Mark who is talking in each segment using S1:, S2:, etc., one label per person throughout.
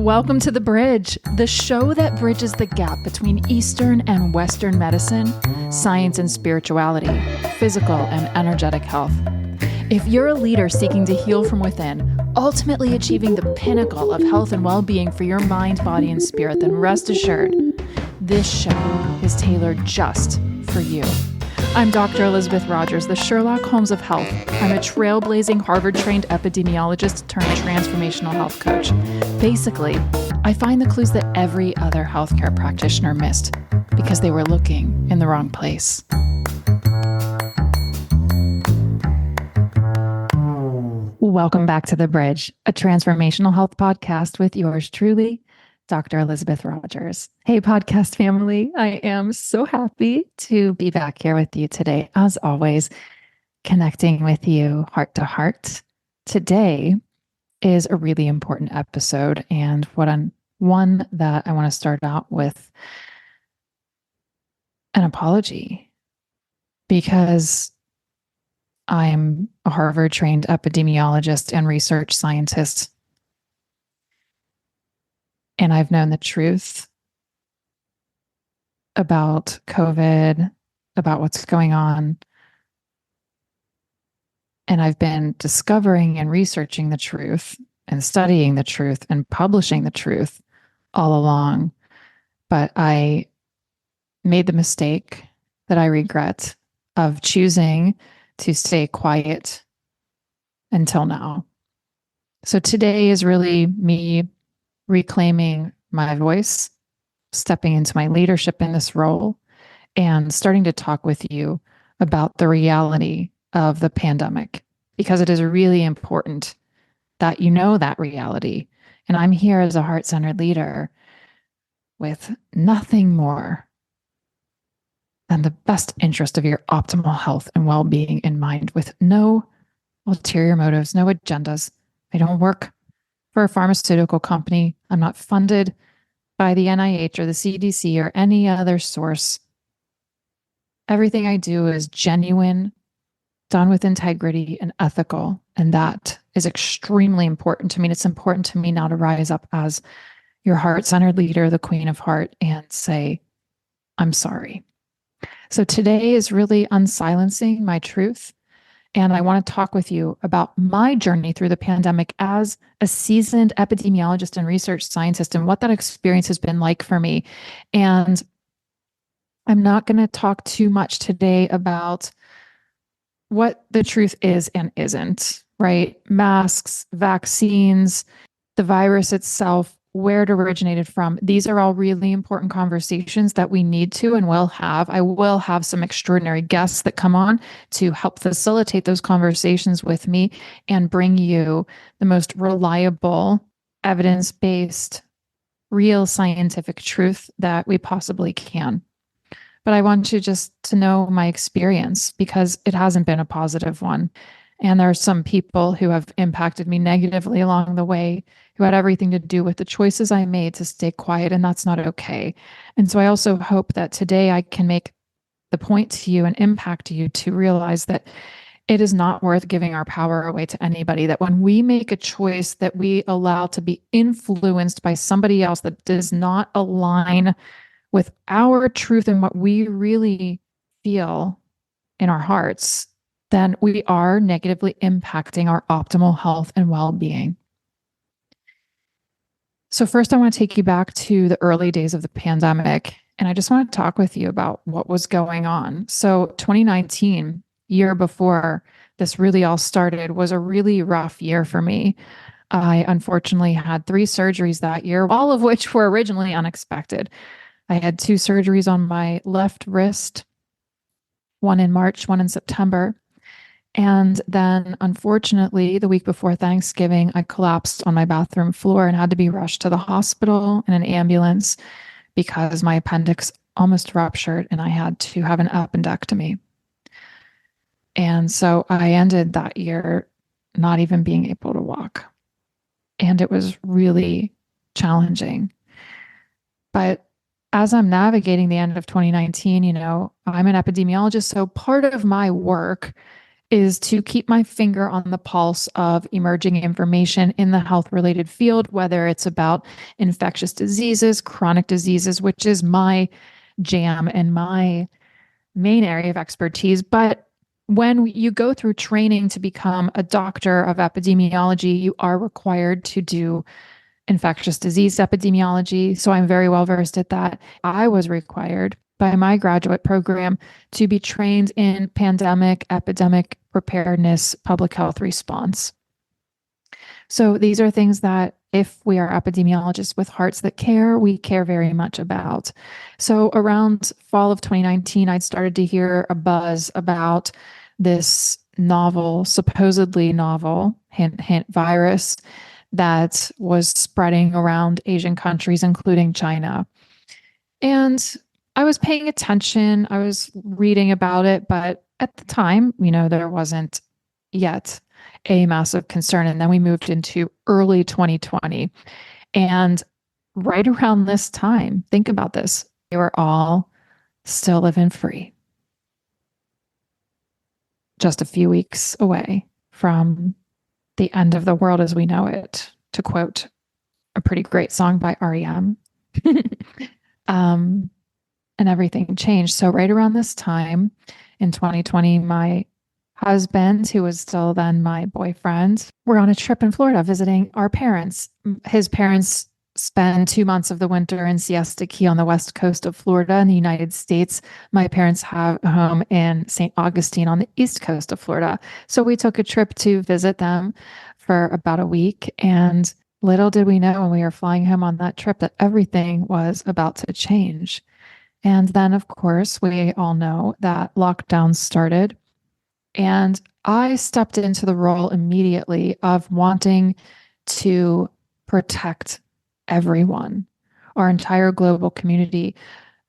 S1: Welcome to The Bridge, the show that bridges the gap between Eastern and Western medicine, science and spirituality, physical and energetic health. If you're a leader seeking to heal from within, ultimately achieving the pinnacle of health and well-being for your mind, body, and spirit, then rest assured, this show is tailored just for you. I'm Dr. Elizabeth Rodgers, the Sherlock Holmes of health. I'm a trailblazing Harvard-trained epidemiologist turned transformational health coach. Basically, I find the clues that every other healthcare practitioner missed because they were looking in the wrong place. Welcome back to The Bridge, a transformational health podcast with yours truly, Dr. Elizabeth Rodgers. Hey, podcast family. I am so happy to be back here with you today. As always, connecting with you heart to heart. Today is a really important episode, and one that I want to start out with an apology, because I'm a Harvard-trained epidemiologist and research scientist. And I've known the truth about COVID, about what's going on. And I've been discovering and researching the truth and studying the truth and publishing the truth all along. But I made the mistake that I regret of choosing to stay quiet until now. So today is really me reclaiming my voice, stepping into my leadership in this role, and starting to talk with you about the reality of the pandemic, because it is really important that you know that reality. And I'm here as a heart-centered leader with nothing more than the best interest of your optimal health and well-being in mind, with no ulterior motives, no agendas. I don't work for a pharmaceutical company. I'm not funded by the NIH or the CDC or any other source. Everything I do is genuine, done with integrity and ethical. And that is extremely important to me. And it's important to me now to rise up as your heart-centered leader, the Queen of Heart, and say, I'm sorry. So today is really unsilencing my truth. And I want to talk with you about my journey through the pandemic as a seasoned epidemiologist and research scientist, and what that experience has been like for me. And I'm not going to talk too much today about what the truth is and isn't, right? Masks, vaccines, the virus itself, where it originated from. These are all really important conversations that we need to and will have. I will have some extraordinary guests that come on to help facilitate those conversations with me and bring you the most reliable, evidence-based, real scientific truth that we possibly can. But I want you just to know my experience, because it hasn't been a positive one. And there are some people who have impacted me negatively along the way, who had everything to do with the choices I made to stay quiet, and that's not okay. And so I also hope that today I can make the point to you and impact you to realize that it is not worth giving our power away to anybody, that when we make a choice that we allow to be influenced by somebody else that does not align with our truth and what we really feel in our hearts, then we are negatively impacting our optimal health and well-being. So first, I want to take you back to the early days of the pandemic, and I just want to talk with you about what was going on. So 2019, year before this really all started, was a really rough year for me. I unfortunately had 3 surgeries that year, all of which were originally unexpected. I had 2 surgeries on my left wrist, one in March, one in September. And then, unfortunately, the week before Thanksgiving, I collapsed on my bathroom floor and had to be rushed to the hospital in an ambulance because my appendix almost ruptured and I had to have an appendectomy. And so I ended that year not even being able to walk. And it was really challenging. But as I'm navigating the end of 2019, I'm an epidemiologist. So part of my work is to keep my finger on the pulse of emerging information in the health-related field, whether it's about infectious diseases, chronic diseases, which is my jam and my main area of expertise. But when you go through training to become a doctor of epidemiology, you are required to do infectious disease epidemiology. So I'm very well versed at that. I was required by my graduate program to be trained in pandemic, epidemic preparedness, public health response. So these are things that if we are epidemiologists with hearts that care, we care very much about. So around fall of 2019, I'd started to hear a buzz about this novel, supposedly novel, hint, hint, virus that was spreading around Asian countries, including China. And I was paying attention, I was reading about it, but at the time, there wasn't yet a massive concern. And then we moved into early 2020. And right around this time, think about this, we were all still living free. Just a few weeks away from the end of the world as we know it, to quote a pretty great song by REM. And everything changed. So right around this time in 2020, my husband, who was still then my boyfriend, were on a trip in Florida visiting our parents. His parents spend 2 months of the winter in Siesta Key on the west coast of Florida in the United States. My parents have a home in St. Augustine on the east coast of Florida. So we took a trip to visit them for about a week. And little did we know when we were flying home on that trip that everything was about to change. And then, of course, we all know that lockdowns started. And I stepped into the role immediately of wanting to protect everyone, our entire global community,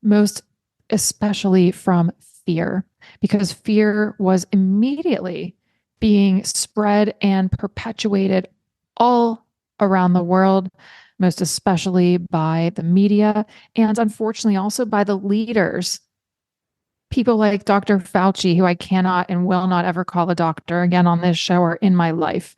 S1: most especially from fear, because fear was immediately being spread and perpetuated all around the world, most especially by the media, and unfortunately also by the leaders. People like Dr. Fauci, who I cannot and will not ever call a doctor again on this show or in my life.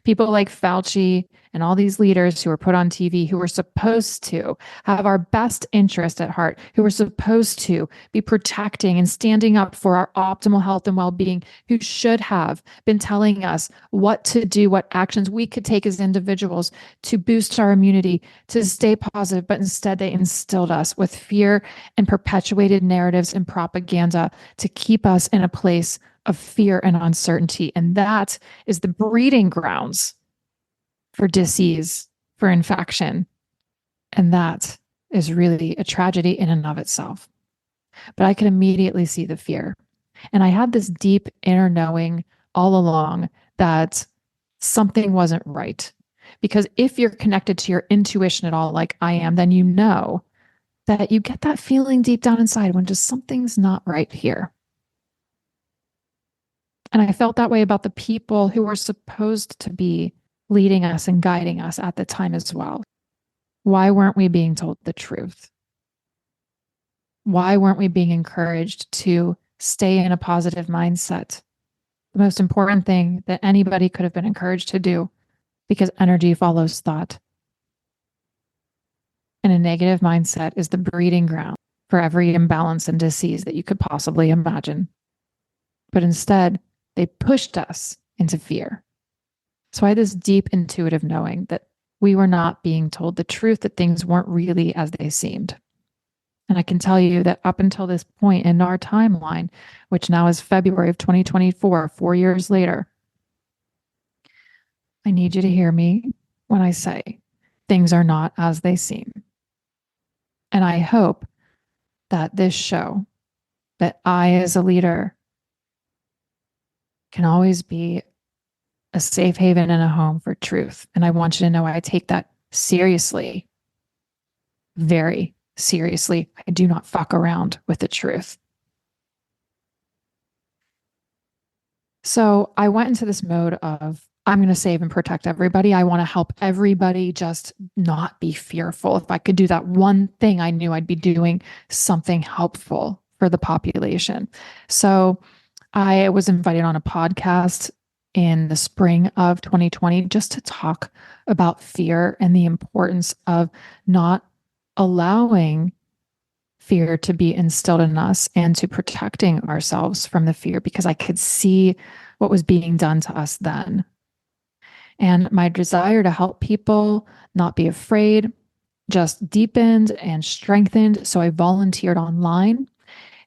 S1: People like Fauci and all these leaders who are put on TV who were supposed to have our best interest at heart, who were supposed to be protecting and standing up for our optimal health and well-being, who should have been telling us what to do, what actions we could take as individuals to boost our immunity, to stay positive, but instead they instilled us with fear and perpetuated narratives and propaganda to keep us in a place of fear and uncertainty. And that is the breeding grounds for disease, for infection. And that is really a tragedy in and of itself. But I could immediately see the fear. And I had this deep inner knowing all along that something wasn't right. Because if you're connected to your intuition at all, like I am, then you know that you get that feeling deep down inside when just something's not right here. And I felt that way about the people who were supposed to be leading us and guiding us at the time as well. Why weren't we being told the truth? Why weren't we being encouraged to stay in a positive mindset? The most important thing that anybody could have been encouraged to do, because energy follows thought. And a negative mindset is the breeding ground for every imbalance and disease that you could possibly imagine. But instead, they pushed us into fear. So I had this deep intuitive knowing that we were not being told the truth, that things weren't really as they seemed. And I can tell you that up until this point in our timeline, which now is February of 2024, 4 years later, I need you to hear me when I say things are not as they seem. And I hope that this show, that I as a leader can always be a safe haven and a home for truth. And I want you to know I take that seriously, very seriously. I do not fuck around with the truth. So I went into this mode of, I'm going to save and protect everybody. I want to help everybody just not be fearful. If I could do that one thing, I knew I'd be doing something helpful for the population. So I was invited on a podcast in the spring of 2020 just to talk about fear and the importance of not allowing fear to be instilled in us and to protecting ourselves from the fear, because I could see what was being done to us then. And my desire to help people not be afraid just deepened and strengthened. So I volunteered online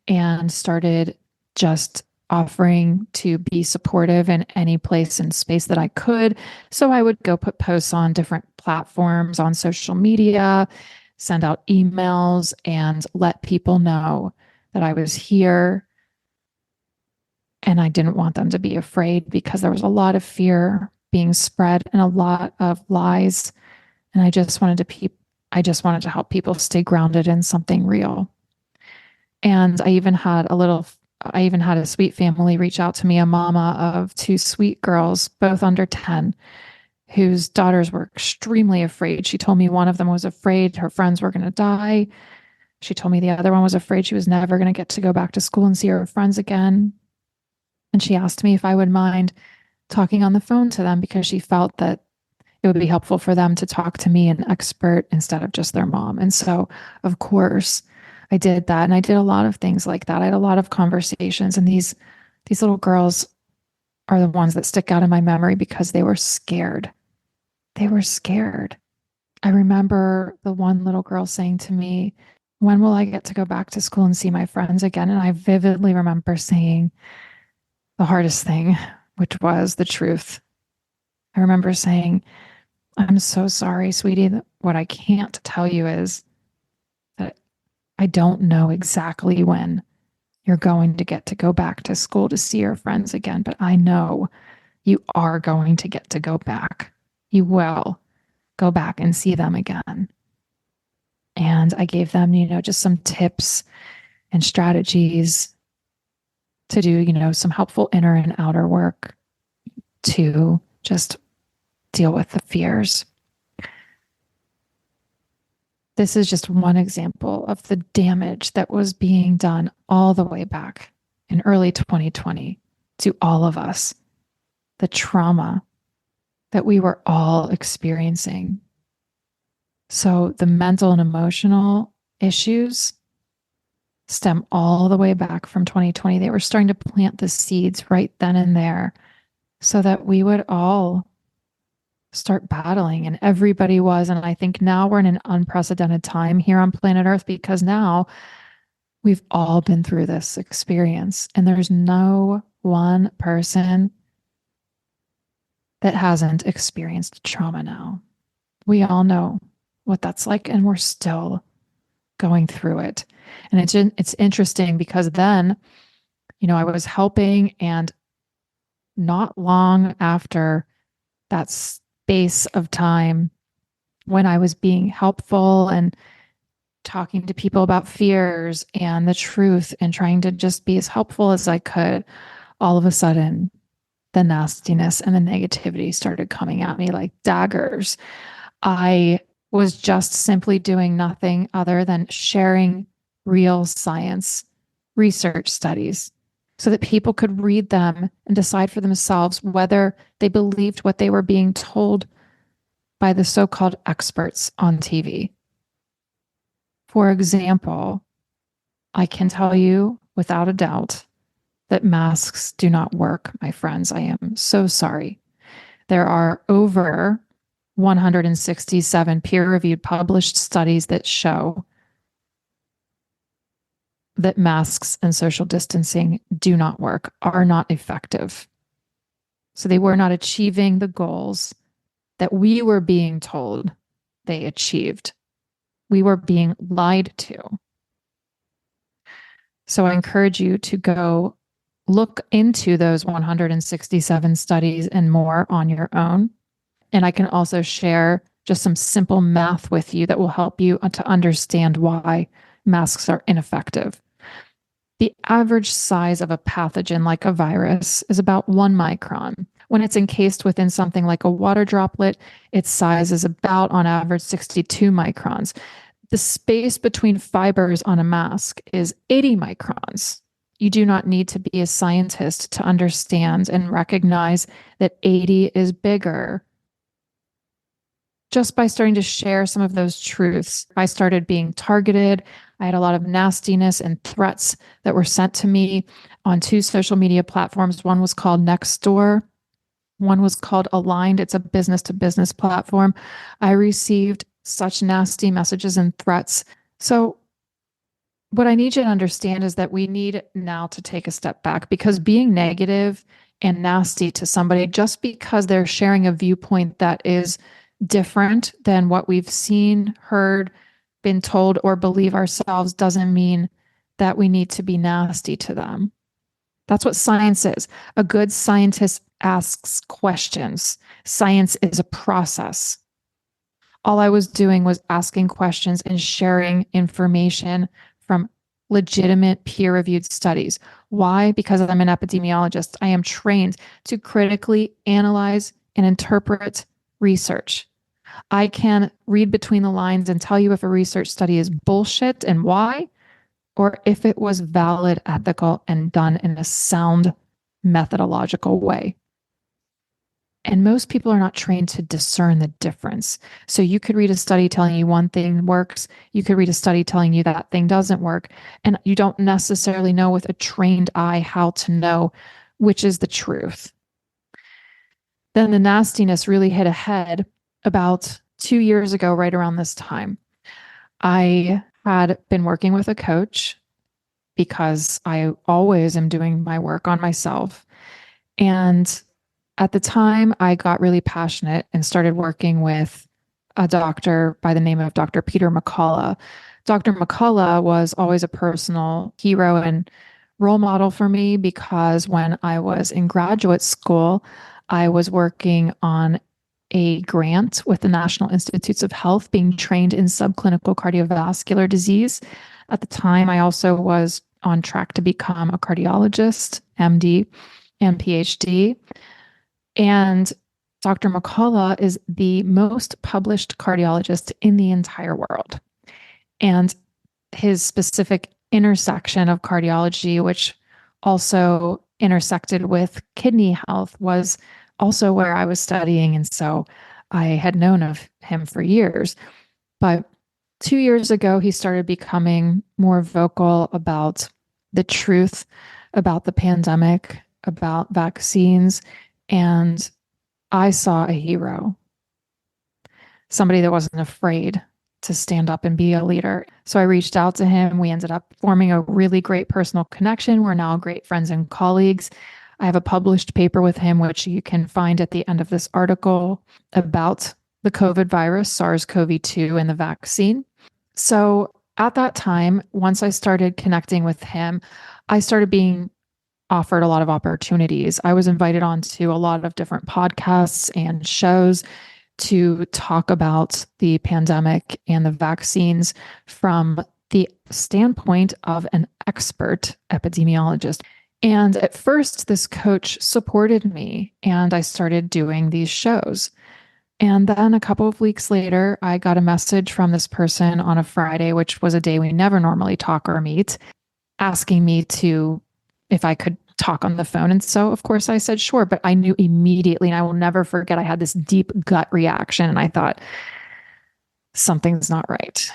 S1: and started just offering to be supportive in any place and space that I could. So I would go put posts on different platforms on social media, send out emails, and let people know that I was here. And I didn't want them to be afraid, because there was a lot of fear being spread and a lot of lies. And I just wanted to help people stay grounded in something real. And I even had a sweet family reach out to me, a mama of two sweet girls, both under 10, whose daughters were extremely afraid. She told me one of them was afraid her friends were going to die. She told me the other one was afraid she was never going to get to go back to school and see her friends again. And she asked me if I would mind talking on the phone to them, because she felt that it would be helpful for them to talk to me, an expert, instead of just their mom. And so, of course, I did that. And I did a lot of things like that. I had a lot of conversations, and these little girls are the ones that stick out in my memory because they were scared. They were scared. I remember the one little girl saying to me, "When will I get to go back to school and see my friends again?" And I vividly remember saying the hardest thing, which was the truth. I remember saying, "I'm so sorry, sweetie. What I can't tell you is that I don't know exactly when you're going to get to go back to school to see your friends again, but I know you are going to get to go back. You will go back and see them again." And I gave them, just some tips and strategies to do, some helpful inner and outer work to just deal with the fears. This is just one example of the damage that was being done all the way back in early 2020 to all of us, the trauma that we were all experiencing. So the mental and emotional issues stem all the way back from 2020. They were starting to plant the seeds right then and there so that we would all start battling, and everybody was. And I think now we're in an unprecedented time here on planet Earth, because now we've all been through this experience, and there's no one person that hasn't experienced trauma now. We all know what that's like, and we're still going through it. And it's interesting because then, I was helping, and not long after that space of time when I was being helpful and talking to people about fears and the truth and trying to just be as helpful as I could, all of a sudden, the nastiness and the negativity started coming at me like daggers. I was just simply doing nothing other than sharing real science research studies so that people could read them and decide for themselves whether they believed what they were being told by the so-called experts on TV. For example, I can tell you without a doubt that masks do not work, my friends. I am so sorry. There are over 167 peer-reviewed published studies that show that masks and social distancing do not work, are not effective. So they were not achieving the goals that we were being told they achieved. We were being lied to. So I encourage you to go look into those 167 studies and more on your own. And I can also share just some simple math with you that will help you to understand why masks are ineffective. The average size of a pathogen like a virus is about 1 micron. When it's encased within something like a water droplet, its size is about, on average, 62 microns. The space between fibers on a mask is 80 microns. You do not need to be a scientist to understand and recognize that 80 is bigger. Just by starting to share some of those truths, I started being targeted. I had a lot of nastiness and threats that were sent to me on two social media platforms. One was called Nextdoor, one was called Aligned. It's a business to business platform. I received such nasty messages and threats. So, what I need you to understand is that we need now to take a step back, because being negative and nasty to somebody just because they're sharing a viewpoint that is different than what we've seen, heard, been told, or believe ourselves doesn't mean that we need to be nasty to them. That's what science is. A good scientist asks questions. Science is a process. All I was doing was asking questions and sharing information from legitimate peer-reviewed studies. Why? Because I'm an epidemiologist. I am trained to critically analyze and interpret research. I can read between the lines and tell you if a research study is bullshit and why, or if it was valid, ethical, and done in a sound methodological way. And most people are not trained to discern the difference. So you could read a study telling you one thing works. You could read a study telling you that thing doesn't work. And you don't necessarily know with a trained eye how to know which is the truth. Then the nastiness really hit a head about 2 years ago, right around this time. I had been working with a coach because I always am doing my work on myself. And at the time, I got really passionate and started working with a doctor by the name of Dr. Peter McCullough. Dr. McCullough was always a personal hero and role model for me, because when I was in graduate school, I was working on a grant with the National Institutes of Health, being trained in subclinical cardiovascular disease. At the time, I also was on track to become a cardiologist, MD, and PhD. And Dr. McCullough is the most published cardiologist in the entire world. And his specific intersection of cardiology, which also intersected with kidney health, was also where I was studying. And so I had known of him for years. But 2 years ago, he started becoming more vocal about the truth about the pandemic, about vaccines. And I saw a hero, somebody that wasn't afraid to stand up and be a leader. So I reached out to him. We ended up forming a really great personal connection. We're now great friends and colleagues. I have a published paper with him, which you can find at the end of this article, about the COVID virus, SARS-CoV-2, and the vaccine. So at that time, once I started connecting with him, I started being offered a lot of opportunities. I was invited onto a lot of different podcasts and shows to talk about the pandemic and the vaccines from the standpoint of an expert epidemiologist. And at first, this coach supported me, and I started doing these shows. And then a couple of weeks later, I got a message from this person on a Friday, which was a day we never normally talk or meet, asking me to, if I could talk on the phone. And so, of course, I said, sure. But I knew immediately, and I will never forget, I had this deep gut reaction. And I thought, something's not right.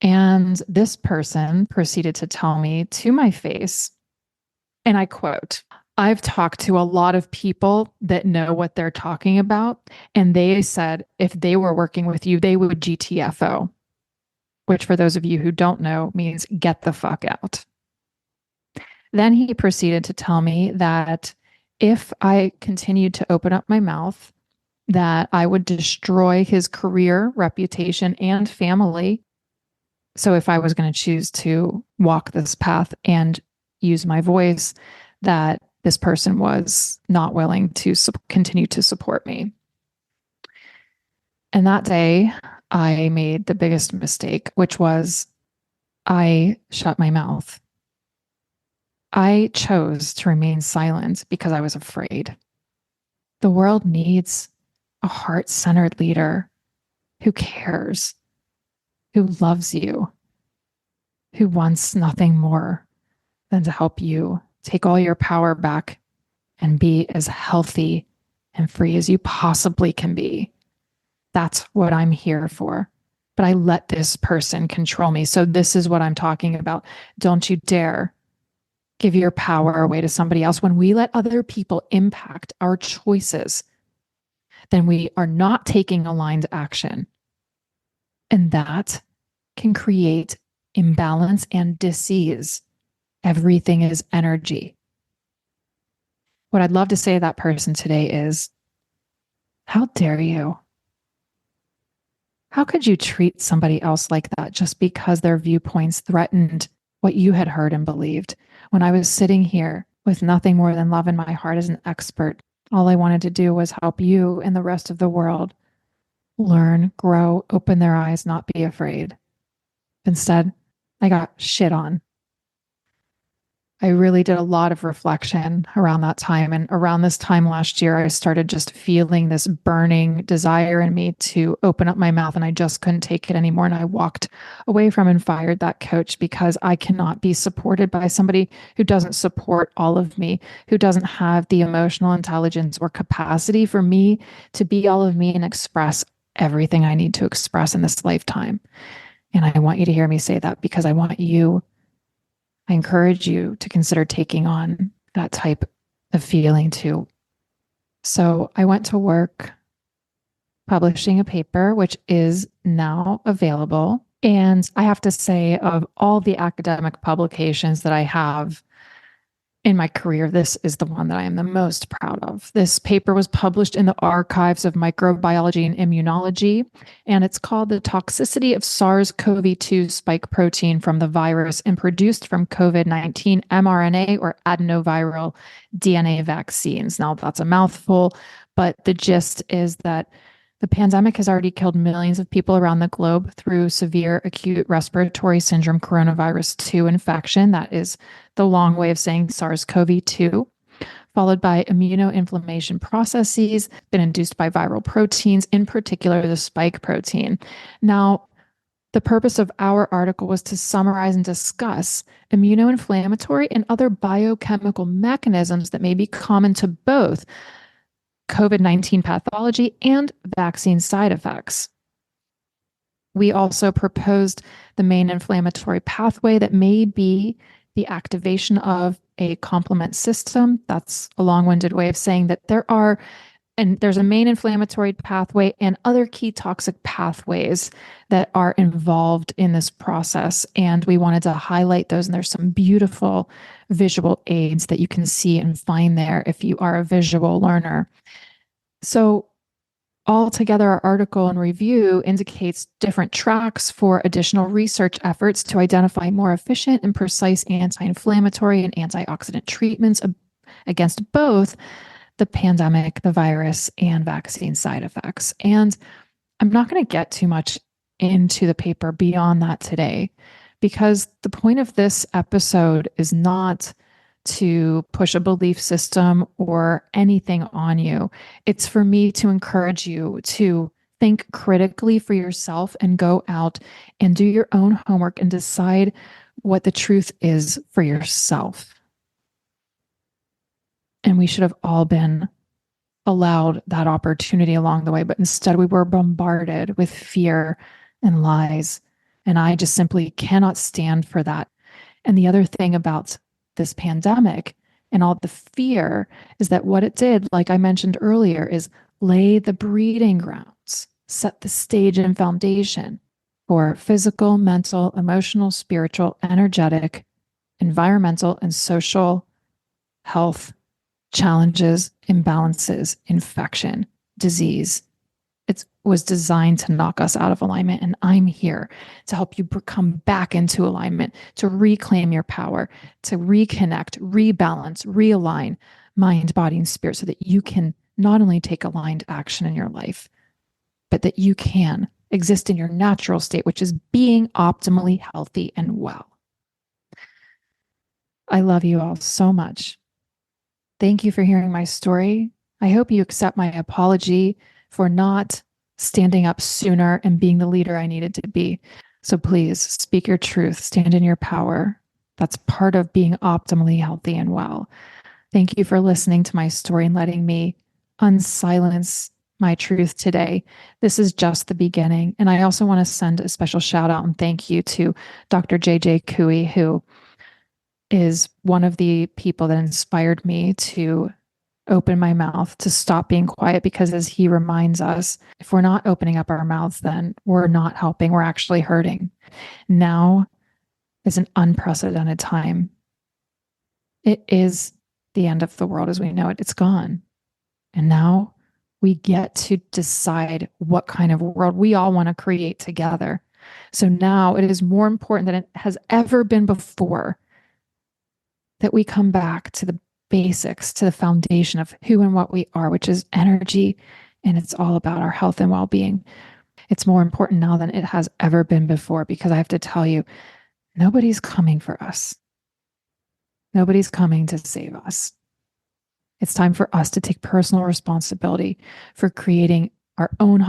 S1: And this person proceeded to tell me to my face, and I quote, "I've talked to a lot of people that know what they're talking about. And they said if they were working with you, they would GTFO," which, for those of you who don't know, means get the fuck out. Then he proceeded to tell me that if I continued to open up my mouth, that I would destroy his career, reputation, and family. So if I was going to choose to walk this path and use my voice, that this person was not willing to continue to support me. And that day, I made the biggest mistake, which was I shut my mouth. I chose to remain silent because I was afraid. The world needs a heart-centered leader who cares, who loves you, who wants nothing more than to help you take all your power back and be as healthy and free as you possibly can be. That's what I'm here for. But I let this person control me. So this is what I'm talking about. Don't you dare give your power away to somebody else. When we let other people impact our choices, then we are not taking aligned action. And that can create imbalance and disease. Everything is energy. What I'd love to say to that person today is, how dare you? How could you treat somebody else like that just because their viewpoints threatened what you had heard and believed? When I was sitting here with nothing more than love in my heart as an expert, all I wanted to do was help you and the rest of the world learn, grow, open their eyes, not be afraid. Instead, I got shit on. I really did a lot of reflection around that time. And around this time last year, I started just feeling this burning desire in me to open up my mouth, and I just couldn't take it anymore. And I walked away from and fired that coach because I cannot be supported by somebody who doesn't support all of me, who doesn't have the emotional intelligence or capacity for me to be all of me and express everything I need to express in this lifetime. And I want you to hear me say that because I encourage you to consider taking on that type of feeling too. So I went to work publishing a paper, which is now available. And I have to say, of all the academic publications that I have in my career, this is the one that I am the most proud of. This paper was published in the Archives of Microbiology and Immunology, and it's called The Toxicity of SARS-CoV-2 Spike Protein from the Virus and Produced from COVID-19 mRNA or Adenoviral DNA Vaccines. Now, that's a mouthful, but the gist is that the pandemic has already killed millions of people around the globe through severe acute respiratory syndrome coronavirus 2 infection. That is the long way of saying SARS-CoV-2, followed by immunoinflammation processes been induced by viral proteins, in particular the spike protein. Now, the purpose of our article was to summarize and discuss immunoinflammatory and other biochemical mechanisms that may be common to both COVID-19 pathology and vaccine side effects. We also proposed the main inflammatory pathway that may be the activation of a complement system. That's a long-winded way of saying that there's a main inflammatory pathway and other key toxic pathways that are involved in this process. And we wanted to highlight those. And there's some beautiful visual aids that you can see and find there if you are a visual learner. So altogether, our article and review indicates different tracks for additional research efforts to identify more efficient and precise anti-inflammatory and antioxidant treatments against both the pandemic, the virus, and vaccine side effects. And I'm not going to get too much into the paper beyond that today, because the point of this episode is not to push a belief system or anything on you. It's for me to encourage you to think critically for yourself and go out and do your own homework and decide what the truth is for yourself. And we should have all been allowed that opportunity along the way, but instead we were bombarded with fear and lies. And I just simply cannot stand for that. And the other thing about this pandemic and all the fear is that what it did, like I mentioned earlier, is lay the breeding grounds, set the stage and foundation for physical, mental, emotional, spiritual, energetic, environmental, and social health challenges, imbalances, infection, disease. It was designed to knock us out of alignment. And I'm here to help you come back into alignment, to reclaim your power, to reconnect, rebalance, realign mind, body, and spirit so that you can not only take aligned action in your life, but that you can exist in your natural state, which is being optimally healthy and well. I love you all so much. Thank you for hearing my story. I hope you accept my apology for not standing up sooner and being the leader I needed to be. So please speak your truth, stand in your power. That's part of being optimally healthy and well. Thank you for listening to my story and letting me unsilence my truth today. This is just the beginning. And I also want to send a special shout out and thank you to Dr. JJ Cooey, who is one of the people that inspired me to open my mouth, to stop being quiet, because as he reminds us, if we're not opening up our mouths, then we're not helping, we're actually hurting. Now is an unprecedented time. It is the end of the world as we know it. It's gone. And now we get to decide what kind of world we all want to create together. So now it is more important than it has ever been before that we come back to the basics, to the foundation of who and what we are, which is energy. And it's all about our health and well-being. It's more important now than it has ever been before, because I have to tell you, nobody's coming for us. Nobody's coming to save us. It's time for us to take personal responsibility for creating our own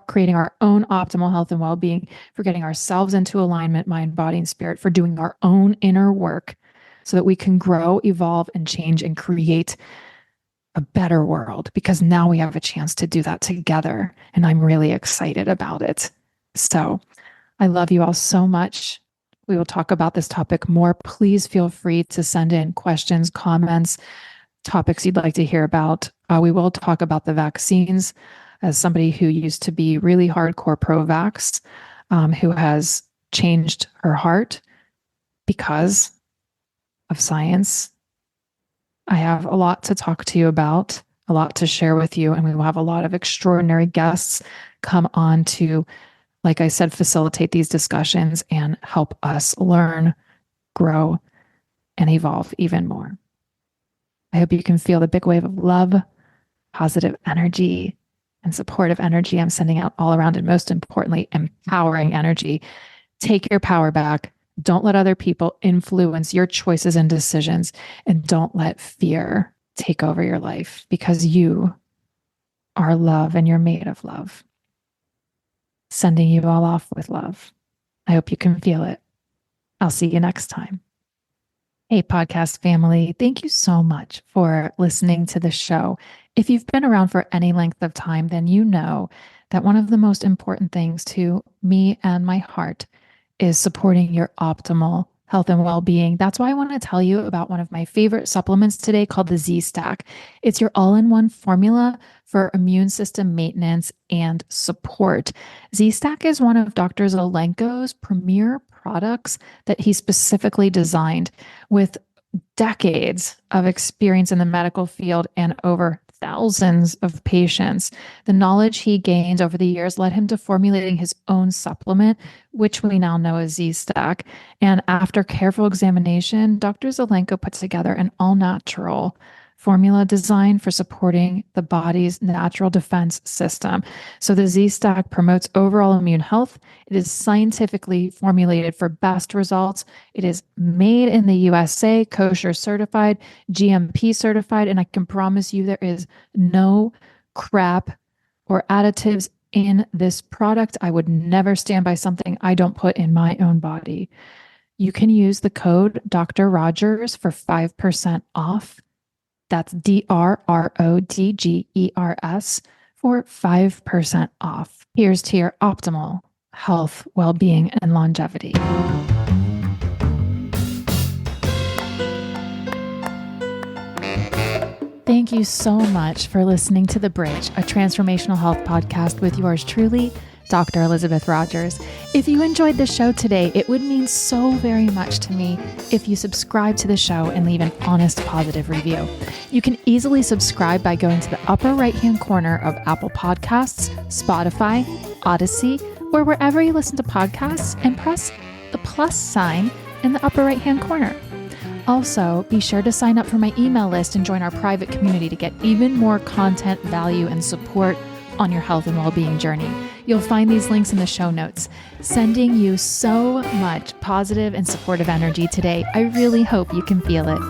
S1: creating our own optimal health and well-being, for getting ourselves into alignment, mind, body, and spirit, for doing our own inner work so that we can grow, evolve, and change and create a better world, because now we have a chance to do that together. And I'm really excited about it. So I love you all so much. We will talk about this topic more. Please feel free to send in questions, comments, topics you'd like to hear about. We will talk about the vaccines. As somebody who used to be really hardcore pro-vax, who has changed her heart because of science, I have a lot to talk to you about, a lot to share with you, and we will have a lot of extraordinary guests come on to, like I said, facilitate these discussions and help us learn, grow, and evolve even more. I hope you can feel the big wave of love, positive energy, and supportive energy I'm sending out all around, and most importantly, empowering energy. Take your power back. Don't let other people influence your choices and decisions, and don't let fear take over your life, because you are love and you're made of love. Sending you all off with love. I hope you can feel it. I'll see you next time. Hey, podcast family, thank you so much for listening to the show. If you've been around for any length of time, then you know that one of the most important things to me and my heart is supporting your optimal health and well-being. That's why I want to tell you about one of my favorite supplements today called the Z-Stack. It's your all-in-one formula for immune system maintenance and support. Z-Stack is one of Dr. Zelenko's premier products that he specifically designed, with decades of experience in the medical field and over thousands of patients. The knowledge he gained over the years led him to formulating his own supplement, which we now know as Z-Stack. And after careful examination, Dr. Zelenko put together an all-natural formula designed for supporting the body's natural defense system. So the Z-Stack promotes overall immune health. It is scientifically formulated for best results. It is made in the USA, kosher certified, GMP certified, and I can promise you there is no crap or additives in this product. I would never stand by something I don't put in my own body. You can use the code Dr. Rodgers for 5% off. That's DRRODGERS for 5% off. Here's to your optimal health, well-being, and longevity. Thank you so much for listening to The Bridge, a transformational health podcast with yours truly, Dr. Elizabeth Rodgers. If you enjoyed the show today, it would mean so very much to me if you subscribe to the show and leave an honest, positive review. You can easily subscribe by going to the upper right-hand corner of Apple Podcasts, Spotify, Odyssey, or wherever you listen to podcasts, and press the plus sign in the upper right-hand corner. Also, be sure to sign up for my email list and join our private community to get even more content, value, and support on your health and well-being journey. You'll find these links in the show notes. Sending you so much positive and supportive energy today. I really hope you can feel it.